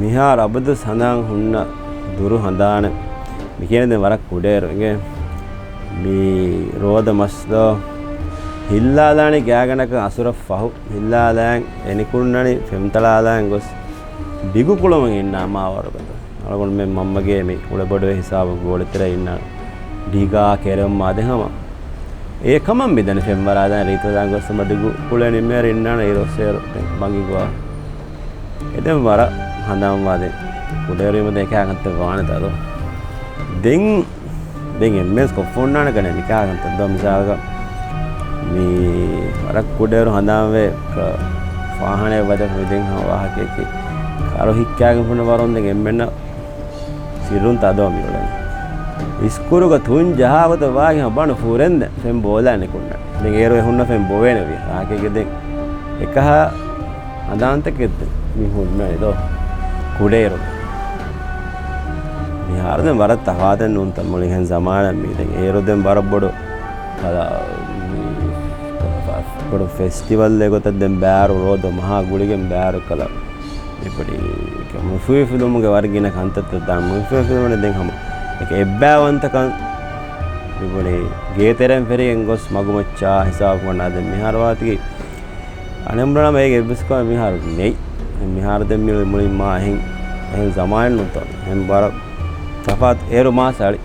මිහාර අබදු සඳන් හුන්න දුරු හඳාන මිකේනද වරක් කුඩේරුගේ මේ රෝද මස්දෝ හිල්ලාදානි ගෑගනක අසුර ෆහු හිල්ලාදාන් එනිකුන්නනි ෆෙම්තලාදාන් ගොස් බිගු කුලම ඉන්න අමාවරකට අලගොන් මේ මම්මගේ මේ උල බොඩේ හිසාව ගෝලතර ඉන්න ඩීගා කෙරම් මාදෙහම ඒකම බෙදන ෆෙම්වරාදාන් රීතදාන් ගොස් මඩිගු කුලෙනි මෙර ඉන්නන ඒරොසේර බංගිගවා එදෙම වර හඳම් වාදේ කුඩේරීම දෙකකට වානතදෝ දෙන් එම්එස් කොෆොන්නාන කන නිකාගන්ත දොම්සාග මේ වරක් කුඩේරු හඳාවේ වාහනේ වද විදෙන් වාහකේ කාරෝ හික්කාගෙන පුන වරොන් දෙන් එම්මෙන්න සිරුන් තදෝ මිරලන ඉස්කුරුක තුන් ජහවත වාගේ හබන ෆුරෙන්ද ෆෙම් බෝලානේ කුන්න දෙන් ඒරෝ හුන්න ෆෙම් බෝවේනේ වි ආකේගේ දෙන් එකහ අදාන්තකෙද්ද මිහුන් නේදෝ කුඩේරු මිහාරදෙන් වර තහවාදෙන් උන් තමුලින් සමාන මීතෙන් ඒරොදෙන් බරබොඩ බොඩ ෆෙස්ටිවල් එකකට දැන් බෑරු රෝද මහා ගුලිගෙන් බෑරු කළා ඉපඩි මුෆුයි ෆිල්මුගේ වර්ගින කන්තත් දාම මුෆුයි ෆිල්මුනේ දැන් හැම ඒක එබ්බවන්තකන් ඉපඩි ගේතරෙන් පෙරියෙන් ගොස් මගුමච්චා හිසාව වුණා දැන් මිහාරවාතිගේ අනම්බරම මේක එබ්බස්කෝ මිහාර නෙයි මිහාර දැන් මුලින් මා එහෙන් සමායන් උතන එම් බර තෆාත් ඒරු මාසාලි